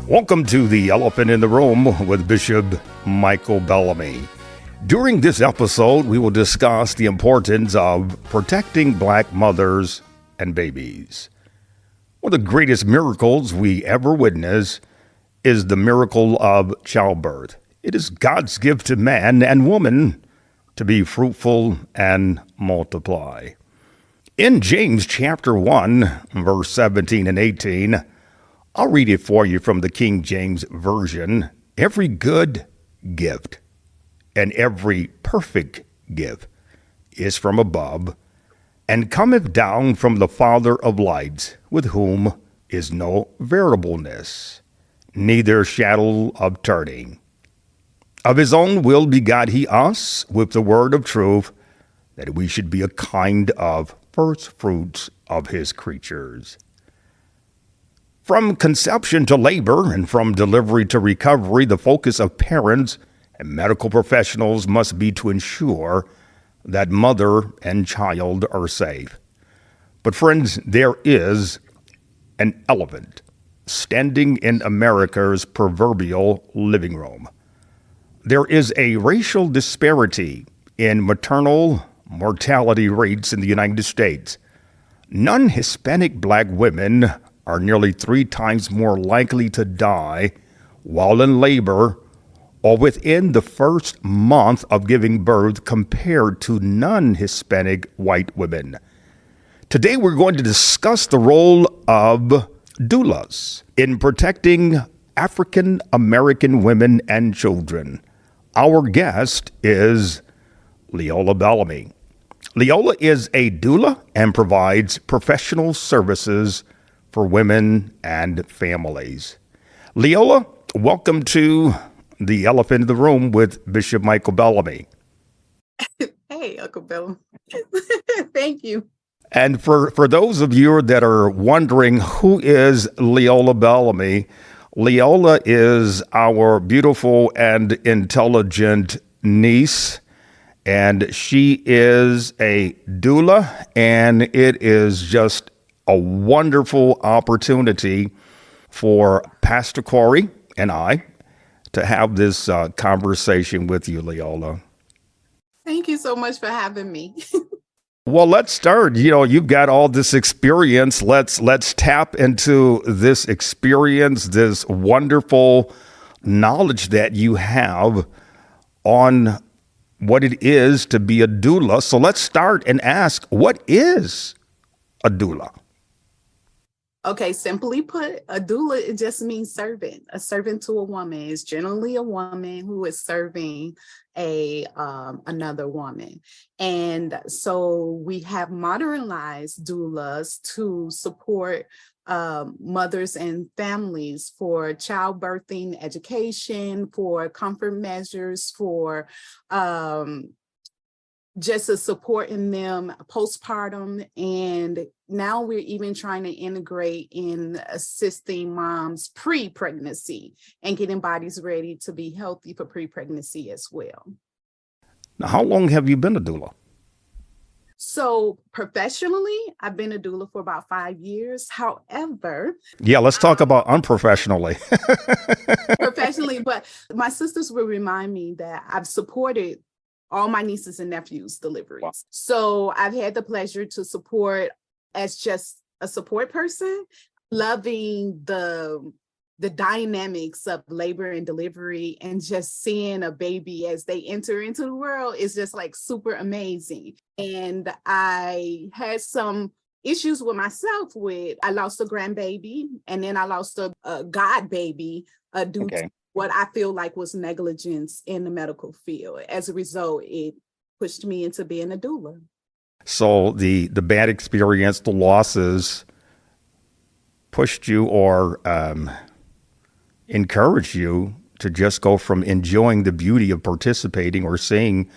Welcome to The Elephant in the Room with Bishop Michael Bellamy. During this episode, we will discuss the importance of protecting Black mothers and babies. One of the greatest miracles we ever witness is the miracle of childbirth. It is God's gift to man and woman to be fruitful and multiply. In James chapter 1, verse 17 and 18, I'll read it for you from the King James Version. Every good gift and every perfect gift is from above, and cometh down from the Father of lights, with whom is no variableness, neither shadow of turning. Of his own will begot he us with the word of truth, that we should be a kind of first fruits of his creatures. From conception to labor and from delivery to recovery, the focus of parents and medical professionals must be to ensure that mother and child are safe. But friends, there is an elephant standing in America's proverbial living room. There is a racial disparity in maternal mortality rates in the United States. Non-Hispanic Black women are nearly 3 times more likely to die while in labor or within the first month of giving birth compared to non-Hispanic white women. Today we're going to discuss the role of doulas in protecting African American women and children. Our guest is Leola Bellamy. Leola is a doula and provides professional services for women and families. Leola, welcome to The Elephant in the Room with Bishop Michael Bellamy. Hey, Uncle Bill. Thank you. And for those of you that are wondering who is Leola Bellamy, Leola is our beautiful and intelligent niece, and she is a doula, and it is just a wonderful opportunity for Pastor Corey and I to have this conversation with you, Leola. Thank you so much for having me. Well, let's start. You've got all this experience. Let's tap into this experience, this wonderful knowledge that you have on what it is to be a doula. So let's start and ask, what is a doula? Okay, simply put, a doula, it just means servant. A servant to a woman is generally a woman who is serving another woman. And so we have modernized doulas to support mothers and families for childbirthing education, for comfort measures, for just a support in them postpartum. And now we're even trying to integrate in assisting moms pre-pregnancy and getting bodies ready to be healthy for pre-pregnancy as well. Now, how long have you been a doula? So professionally, I've been a doula for about 5 years. However, yeah, let's talk about unprofessionally. Professionally, but my sisters will remind me that I've supported all my nieces and nephews' deliveries. Wow. So I've had the pleasure to support as just a support person, loving the dynamics of labor and delivery, and just seeing a baby as they enter into the world is just like super amazing. And I had some issues with myself I lost a grandbaby, and then I lost a god baby due to what I feel like was negligence in the medical field. As a result, it pushed me into being a doula. So the bad experience, the losses pushed you or encouraged you to just go from enjoying the beauty of participating or seeing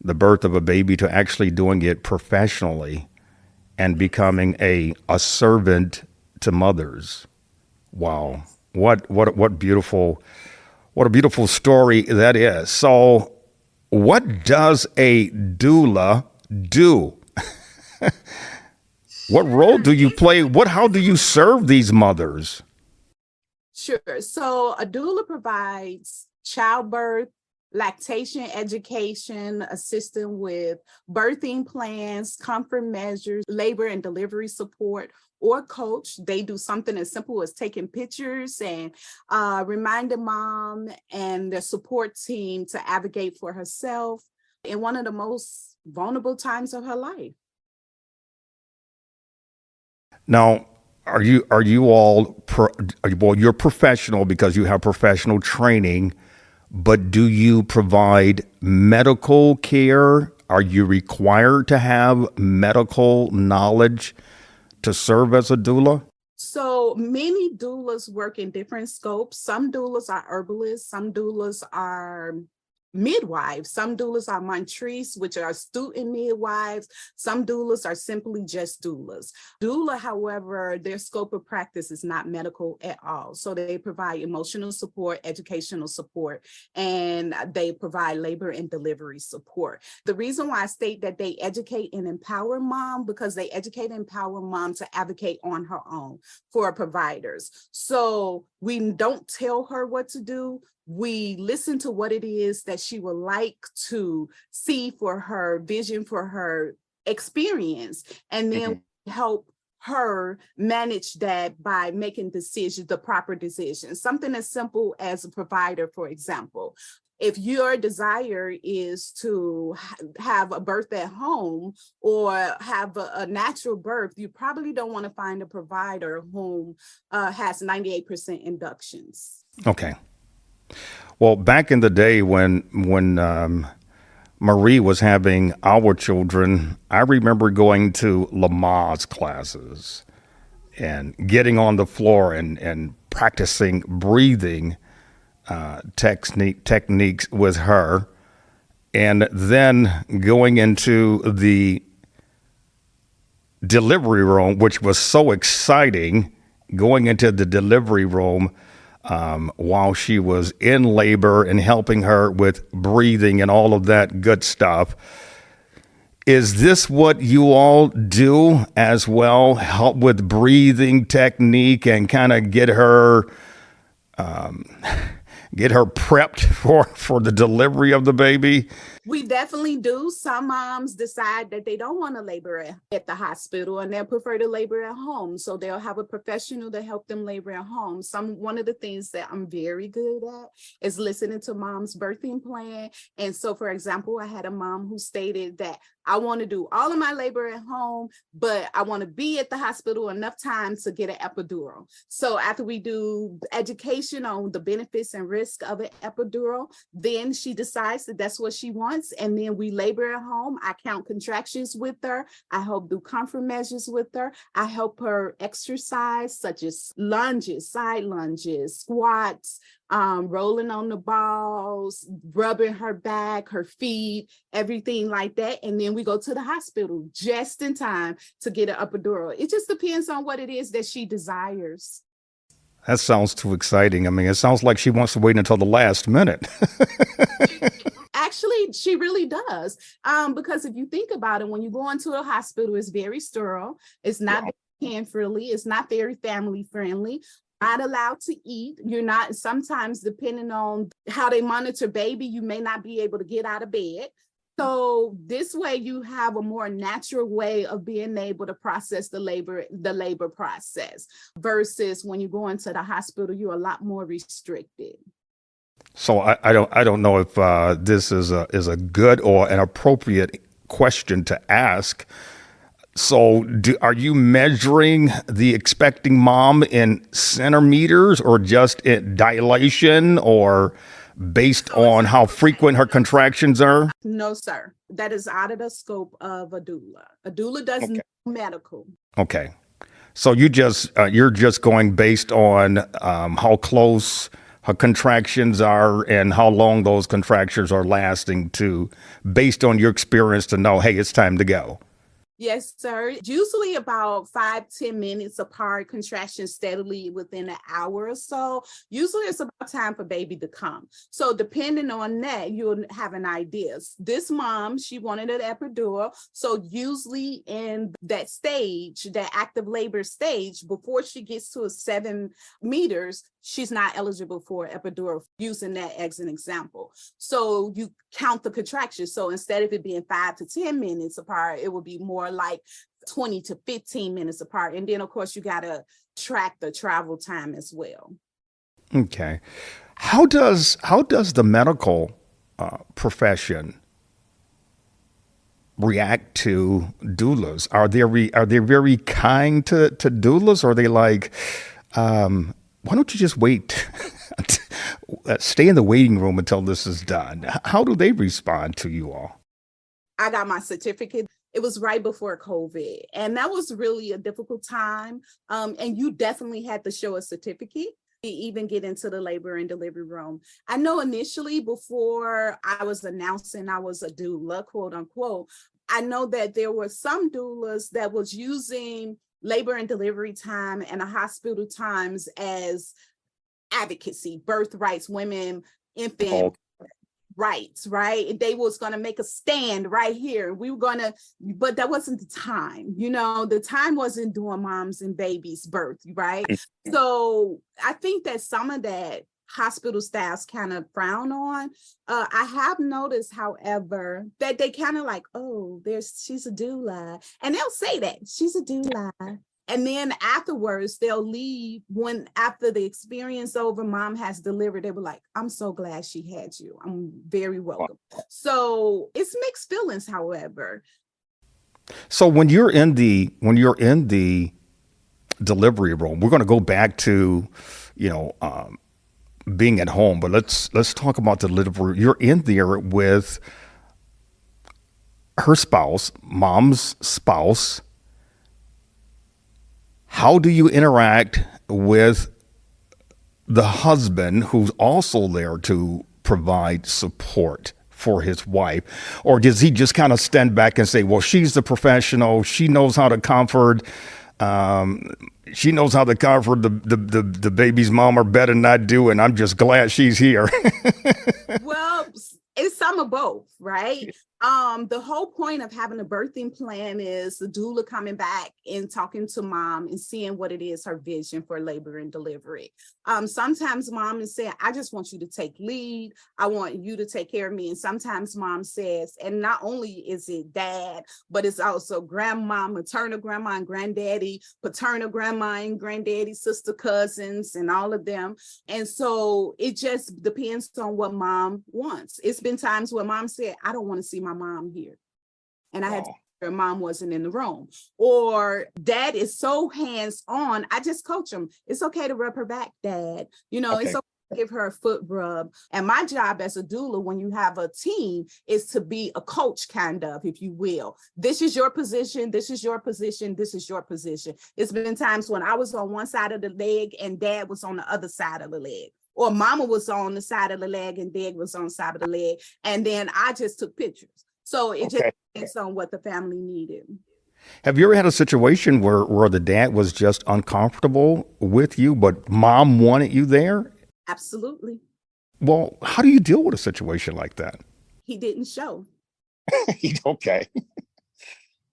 the birth of a baby to actually doing it professionally and becoming a servant to mothers. Wow. What a beautiful story that is. So what does a doula do? What role do you play? How do you serve these mothers? Sure. So a doula provides childbirth, lactation education, assisting with birthing plans, comfort measures, labor and delivery support, or coach. They do something as simple as taking pictures and remind the mom and the support team to advocate for herself in one of the most vulnerable times of her life. Now, are you all well? You're professional because you have professional training, but do you provide medical care? Are you required to have medical knowledge to serve as a doula? So many doulas work in different scopes. Some doulas are herbalists, some doulas are midwives, some doulas are mentrices, which are student midwives, some doulas are simply just doulas. Doula, however, their scope of practice is not medical at all. So they provide emotional support, educational support, and they provide labor and delivery support. The reason why I state that they educate and empower mom, because they educate and empower mom to advocate on her own for providers. So we don't tell her what to do. We listen to what it is that she would like to see for her vision, for her experience, and then help her manage that by making decisions, the proper decisions. Something as simple as a provider, for example. If your desire is to have a birth at home or have a natural birth, you probably don't want to find a provider who has 98% inductions. Okay. Well, back in the day when Marie was having our children, I remember going to Lamaze classes and getting on the floor and practicing breathing techniques with her, and then going into the delivery room, which was so exciting, going into the delivery room while she was in labor and helping her with breathing and all of that good stuff. Is this what you all do as well? Help with breathing technique and kind of get her prepped for the delivery of the baby? We definitely do. Some moms decide that they don't want to labor at the hospital and they prefer to labor at home. So they'll have a professional to help them labor at home. One of the things that I'm very good at is listening to mom's birthing plan. And so, for example, I had a mom who stated that I want to do all of my labor at home, but I want to be at the hospital enough time to get an epidural. So after we do education on the benefits and risk of an epidural, then she decides that that's what she wants. And then we labor at home. I count contractions with her. I help do comfort measures with her. I help her exercise, such as lunges, side lunges, squats, rolling on the balls, rubbing her back, her feet, everything like that. And then we go to the hospital just in time to get an epidural. It just depends on what it is that she desires. That sounds too exciting. I mean, it sounds like she wants to wait until the last minute. Actually, she really does. Because if you think about it, when you go into a hospital, it's very sterile. It's not hand-friendly. It's not very family-friendly. Not allowed to eat. You're not, sometimes depending on how they monitor baby, you may not be able to get out of bed. So this way you have a more natural way of being able to process the labor process versus when you go into the hospital, you're a lot more restricted. So I don't know if this is a good or an appropriate question to ask. So are you measuring the expecting mom in centimeters or just in dilation or based on how frequent her contractions are? No, sir. That is out of the scope of a doula. A doula does no medical. Okay. So you're just going based on how close her contractions are and how long those contractions are lasting based on your experience to know, hey, it's time to go. Yes, sir. Usually about 5-10 minutes apart, contractions steadily within an hour or so. Usually it's about time for baby to come. So depending on that, you'll have an idea. This mom, she wanted an epidural. So usually in that stage, that active labor stage, before she gets to 7 meters, she's not eligible for epidural, using that as an example. So you count the contractions. So instead of it being 5 to 10 minutes apart, it would be more like 20 to 15 minutes apart. And then, of course, you got to track the travel time as well. Okay. How does the medical profession react to doulas? Are they very kind to doulas? Or are they like, why don't you just wait, stay in the waiting room until this is done? How do they respond to you all? I got my certificate. It was right before COVID. And that was really a difficult time. And you definitely had to show a certificate to even get into the labor and delivery room. I know initially, before I was announcing I was a doula, quote unquote, I know that there were some doulas that was using labor and delivery time and a hospital times as advocacy, birth rights, women, infant rights, right? They was going to make a stand right here. We were going to, but that wasn't the time. The time wasn't doing moms and babies birth, right? So I think that some of that hospital staffs kind of frown on. I have noticed, however, that they kind of like, oh, she's a doula. And they'll say that she's a doula. And then afterwards, they'll leave after the experience over, mom has delivered, they were like, I'm so glad she had you. I'm very welcome. So it's mixed feelings, however. So when you're in the delivery room, we're going to go back to, being at home, but let's talk about the delivery. You're in there with her spouse, mom's spouse. How do you interact with the husband, who's also there to provide support for his wife? Or does he just kind of stand back and say, well, she's the professional, she knows how to comfort, the baby's mama better than I do, and I'm just glad she's here? Well, it's some of both, right? The whole point of having a birthing plan is the doula coming back and talking to mom and seeing what it is, her vision for labor and delivery. Sometimes mom is saying, I just want you to take lead. I want you to take care of me. And sometimes mom says, and not only is it dad, but it's also grandma, maternal grandma and granddaddy, paternal grandma and granddaddy, sister, cousins, and all of them. And so it just depends on what mom wants. It's been times where mom said, I don't want to see my mom here. And I had to, her mom wasn't in the room. Or dad is so hands-on, I just coach him. It's okay to rub her back, dad. It's okay to give her a foot rub. And my job as a doula, when you have a team, is to be a coach, kind of, if you will. This is your position, this is your position, this is your position. It's been times when I was on one side of the leg and dad was on the other side of the leg. Or mama was on the side of the leg and dad was on the side of the leg. And then I just took pictures. So it just depends on what the family needed. Have you ever had a situation where the dad was just uncomfortable with you, but mom wanted you there? Absolutely. Well, how do you deal with a situation like that? He didn't show. Okay.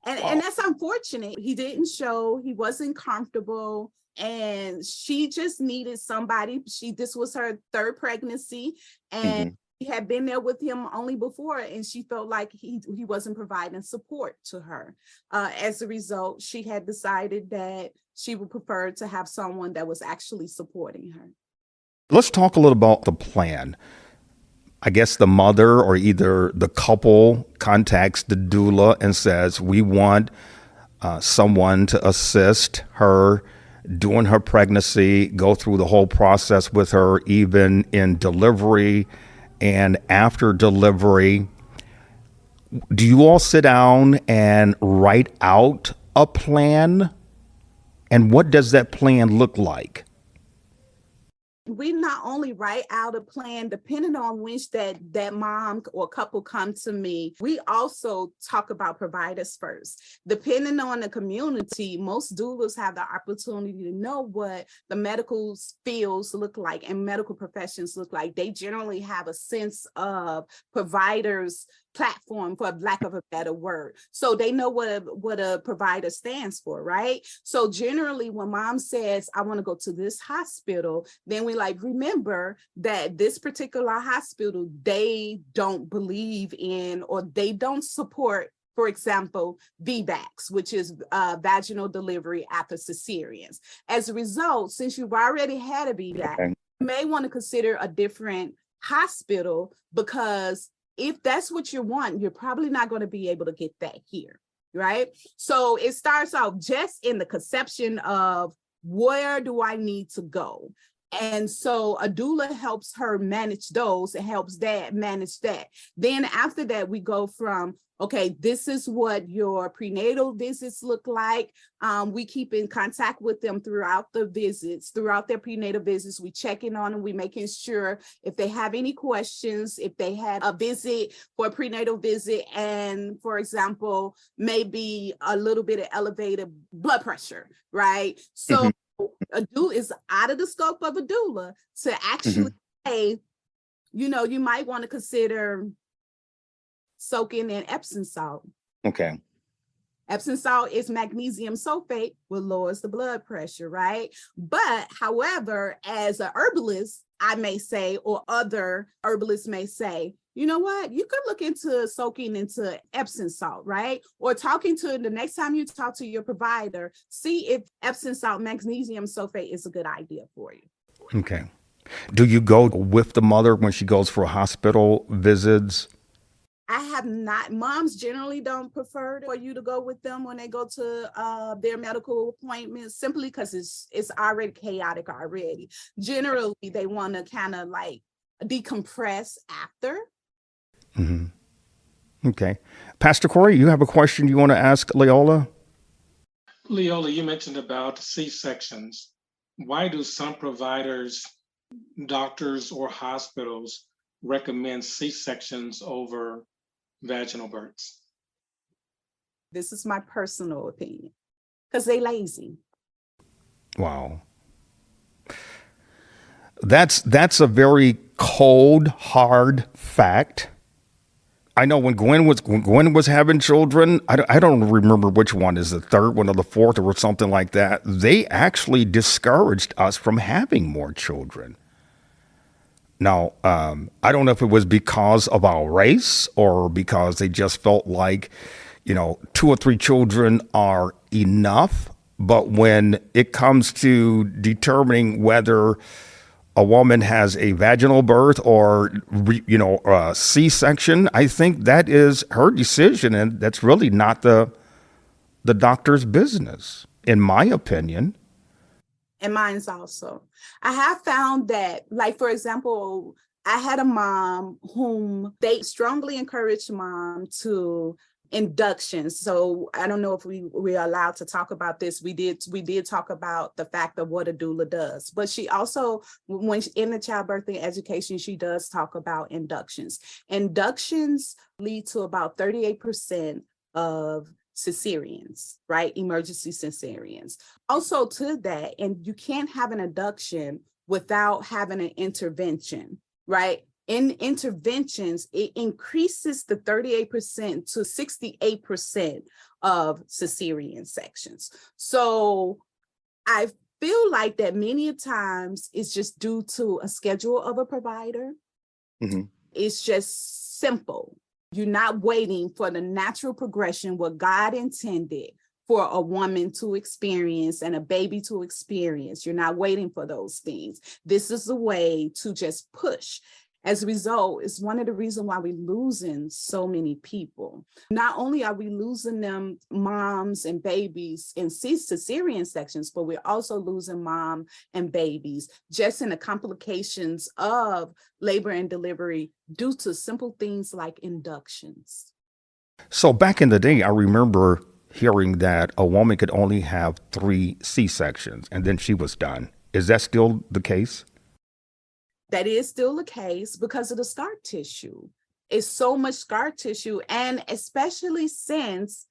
And that's unfortunate. He didn't show. He wasn't comfortable. And she just needed somebody. This was her third pregnancy. And he had been there with him only before, and she felt like he wasn't providing support to her. As a result, she had decided that she would prefer to have someone that was actually supporting her. Let's talk a little about the plan. I guess the mother or either the couple contacts the doula and says, we want someone to assist her during her pregnancy, go through the whole process with her, even in delivery and after delivery. Do you all sit down and write out a plan? And what does that plan look like? We not only write out a plan depending on which that mom or couple come to me, we also talk about providers first. Depending on the community, most doulas have the opportunity to know what the medical fields look like and medical professions look like. They generally have a sense of providers platform, for lack of a better word. So they know what a provider stands for, right? So generally when mom says, I want to go to this hospital, then we like, remember that this particular hospital, they don't believe in, or they don't support, for example, VBACs, which is vaginal delivery after cesareans. As a result, since you've already had a VBAC, you may want to consider a different hospital, because if that's what you want, you're probably not going to be able to get that here, right? So it starts off just in the conception of, where do I need to go? And so a doula helps her manage those, and helps dad manage that. Then after that, we go from, okay, this is what your prenatal visits look like. We keep in contact with them throughout the visits, throughout their prenatal visits. We check in on them. We making sure if they have any questions, if they had a visit for a prenatal visit, and for example, maybe a little bit of elevated blood pressure, right? So a doula is out of the scope of a doula to actually say, you might want to consider soaking in Epsom salt. Okay. Epsom salt is magnesium sulfate, which lowers the blood pressure, right? But however, as a herbalist, I may say, or other herbalists may say, you know what, you could look into soaking into Epsom salt, right? Or talking to, the next time you talk to your provider, see if Epsom salt, magnesium sulfate is a good idea for you. Okay. Do you go with the mother when she goes for hospital visits? I have not. Moms generally don't prefer for you to go with them when they go to their medical appointments, simply because it's already chaotic already. Generally, they want to kind of like decompress after. Okay. Pastor Corey, you have a question you want to ask Leola? Leola, you mentioned about C-sections. Why do some providers, doctors, or hospitals recommend C-sections over vaginal births? This is my personal opinion, because they lazy. Wow. That's a very cold, hard fact. I know when Gwen was having children, I don't remember which one is the third one or the fourth or something like that. They actually discouraged us from having more children. Now, I don't know if it was because of our race or because they just felt like, 2 or 3 children are enough. But when it comes to determining whether a woman has a vaginal birth or, a C-section, I think that is her decision. And that's really not the doctor's business, in my opinion. And mine's also. I have found that, like, for example, I had a mom whom they strongly encouraged mom to inductions. So I don't know if we're allowed to talk about this. We did talk about the fact of what a doula does, but she also, when in the childbirthing education, she does talk about inductions. Inductions lead to about 38% of cesareans, right? Emergency cesareans. Also to that, and you can't have an induction without having an intervention, right? In interventions, it increases the 38% to 68% of cesarean sections. So I feel like that many times it's just due to a schedule of a provider. It's just simple. You're not waiting for the natural progression, what God intended for a woman to experience and a baby to experience. You're not waiting for those things. This is a way to just push. As a result, it's one of the reasons why we're losing so many people. Not only are we losing them, moms and babies in cesarean sections, but we're also losing mom and babies just in the complications of labor and delivery due to simple things like inductions. So back in the day, I remember hearing that a woman could only have 3 C-sections and then she was done. Is that still the case? That is still the case because of the scar tissue. It's so much scar tissue, and especially since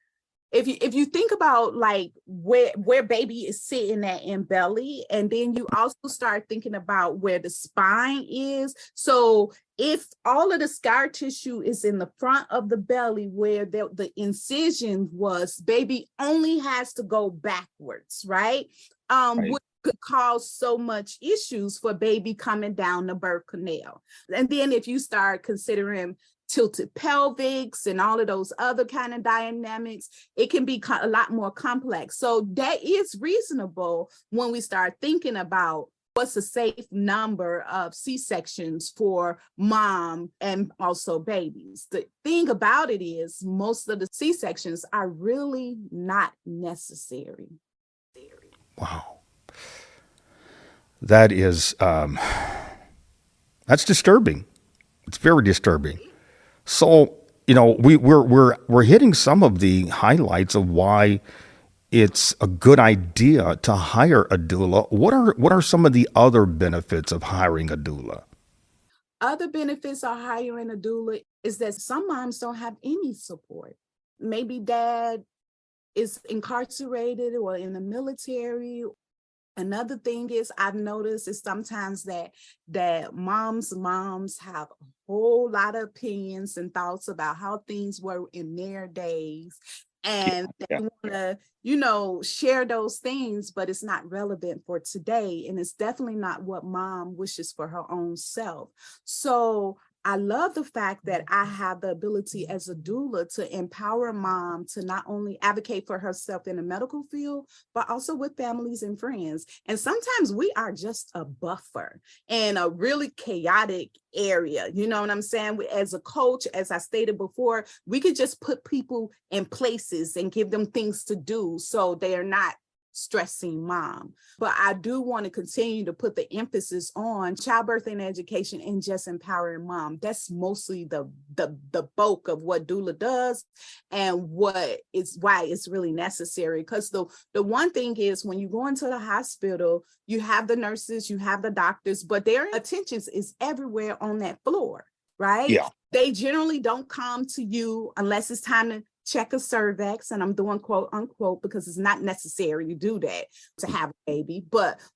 if you think about like where baby is sitting at in belly, and then you also start thinking about where the spine is. So if all of the scar tissue is in the front of the belly where the incision was, baby only has to go backwards, right? Right. Which could cause so much issues for baby coming down the birth canal. And then if you start considering tilted pelvics and all of those other kind of dynamics, it can be a lot more complex. So that is reasonable when we start thinking about what's a safe number of C-sections for mom and also babies. The thing about it is most of the C-sections are really not necessary. Wow. That is, that's disturbing. It's very disturbing. So, we're hitting some of the highlights of why it's a good idea to hire a doula. What are some of the other benefits of hiring a doula? Other benefits of hiring a doula is that some moms don't have any support. Maybe dad is incarcerated or in the military. Another thing is I've noticed is sometimes that moms have a whole lot of opinions and thoughts about how things were in their days. And they want to, share those things, but it's not relevant for today. And it's definitely not what mom wishes for her own self. So I love the fact that I have the ability as a doula to empower mom to not only advocate for herself in the medical field, but also with families and friends. And sometimes we are just a buffer in a really chaotic area. You know what I'm saying? As a coach, as I stated before, we could just put people in places and give them things to do so they are not stressing mom. But I do want to continue to put the emphasis on childbirth and education and just empowering mom. That's mostly the bulk of what doula does and why it's really necessary. Because the one thing is when you go into the hospital, you have the nurses, you have the doctors, but their attention is everywhere on that floor, right? Yeah. They generally don't come to you unless it's time to check a cervix, and I'm doing quote unquote because it's not necessary to do that to have a baby,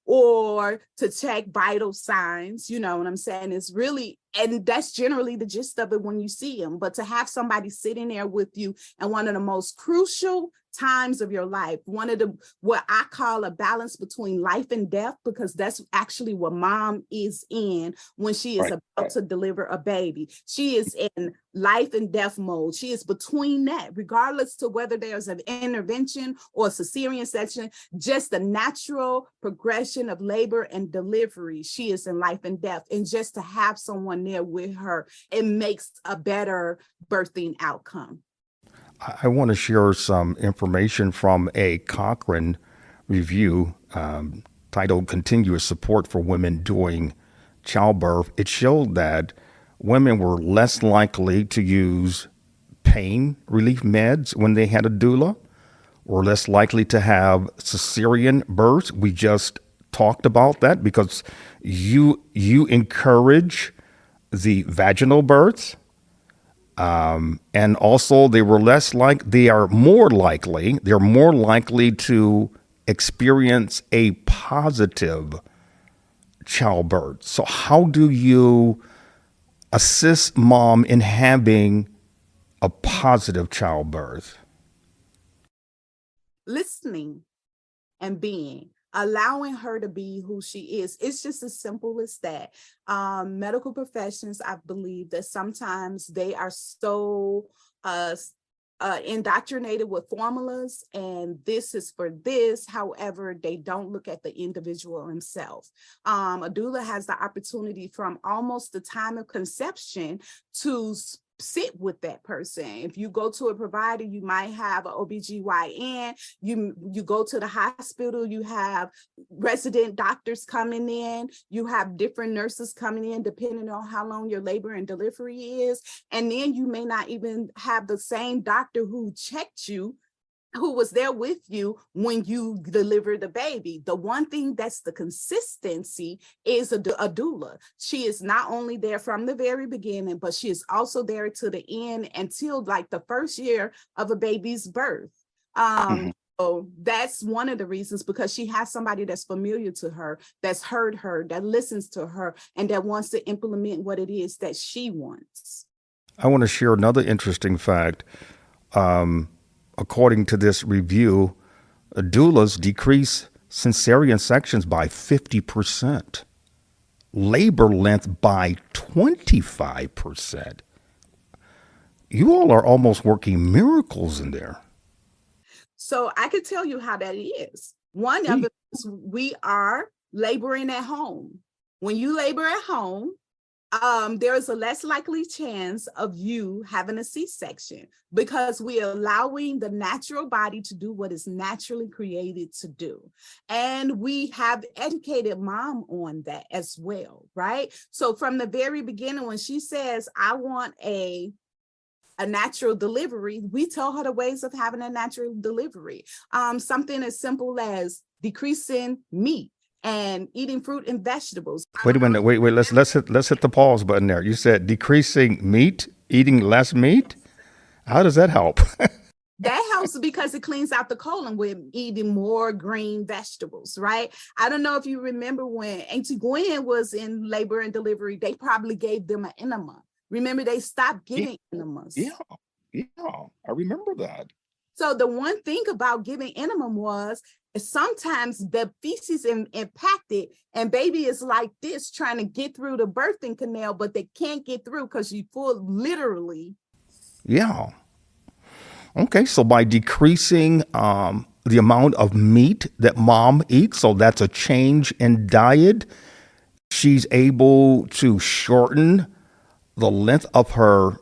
or to check vital signs, you know what I'm saying? It's really, and that's generally the gist of it when you see them. But to have somebody sitting there with you and one of the most crucial times of your life, what I call a balance between life and death, because that's actually what mom is in when she is about to deliver a baby. She is in life and death mode. She is between that, regardless to whether there's an intervention or a cesarean section, just the natural progression of labor and delivery. She is in life and death. And just to have someone there with her, it makes a better birthing outcome. I want to share some information from a Cochrane review titled Continuous Support for Women During Childbirth. It showed that women were less likely to use pain relief meds when they had a doula, were less likely to have cesarean births. We just talked about that because you encourage the vaginal births. And also they're more likely to experience a positive childbirth. So how do you assist mom in having a positive childbirth? Listening and allowing her to be who she is. It's just as simple as that. Medical professions, I believe that sometimes they are so indoctrinated with formulas, and this is for this. However, they don't look at the individual himself. A doula has the opportunity from almost the time of conception to sit with that person. If you go to a provider, you might have an OBGYN. You go to the hospital, you have resident doctors coming in, you have different nurses coming in depending on how long your labor and delivery is. And then you may not even have the same doctor who checked you who was there with you when you delivered the baby. The one thing that's the consistency is a doula. She is not only there from the very beginning, but she is also there to the end until like the first year of a baby's birth. So that's one of the reasons, because she has somebody that's familiar to her, that's heard her, that listens to her, and that wants to implement what it is that she wants. I want to share another interesting fact. According to this review, doulas decrease cesarean sections by 50%, labor length by 25%. You all are almost working miracles in there. So I could tell you how that is. One of it is we are laboring at home. When you labor at home, there is a less likely chance of you having a C-section, because we are allowing the natural body to do what is naturally created to do. And we have educated mom on that as well, right? So from the very beginning, when she says, I want a natural delivery, we tell her the ways of having a natural delivery. Something as simple as decreasing meat and eating fruit and vegetables. Wait a minute. Wait. Let's hit the pause button there. You said decreasing meat, eating less meat. How does that help? That helps because it cleans out the colon with eating more green vegetables, right? I don't know if you remember when Auntie Gwen was in labor and delivery, they probably gave them an enema. Remember, they stopped giving enemas. Yeah, I remember that. So the one thing about giving enema was sometimes the feces impacted, and baby is like this trying to get through the birthing canal, but they can't get through because you pull literally. Yeah. Okay, so by decreasing the amount of meat that mom eats, so that's a change in diet, she's able to shorten the length of her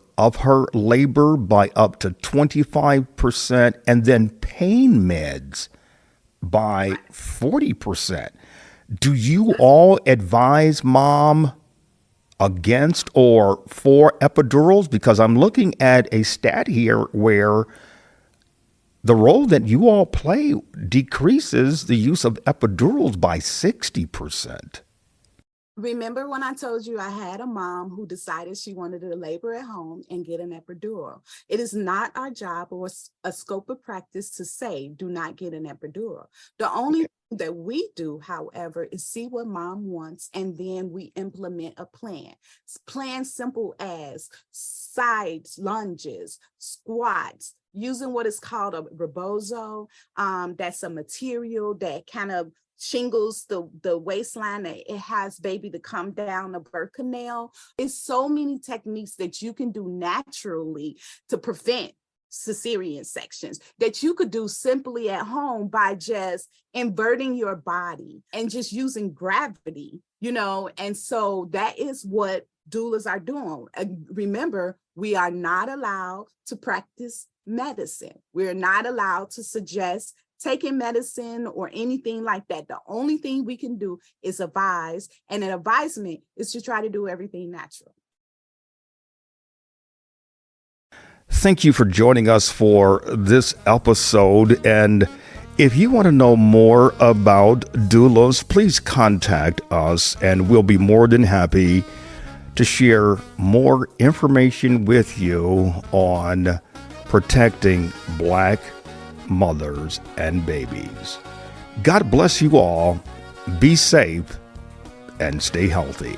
labor by up to 25%, and then pain meds by 40%. Do you all advise mom against or for epidurals? Because I'm looking at a stat here where the role that you all play decreases the use of epidurals by 60%. Remember when I told you I had a mom who decided she wanted to labor at home and get an epidural? It is not our job or a scope of practice to say, do not get an epidural. The only thing that we do, however, is see what mom wants, and then we implement a plan. Plan simple as side lunges, squats, using what is called a rebozo. That's a material that kind of shingles the waistline, that it has baby to come down the birth canal. It's so many techniques that you can do naturally to prevent cesarean sections that you could do simply at home by just inverting your body and just using gravity, and so that is what doulas are doing. Remember, we are not allowed to practice medicine. We're not allowed to suggest taking medicine or anything like that. The only thing we can do is advise, and an advisement is to try to do everything natural. Thank you for joining us for this episode. And if you want to know more about doulas, please contact us, and we'll be more than happy to share more information with you on protecting Black mothers and babies. God bless you all. Be safe and stay healthy.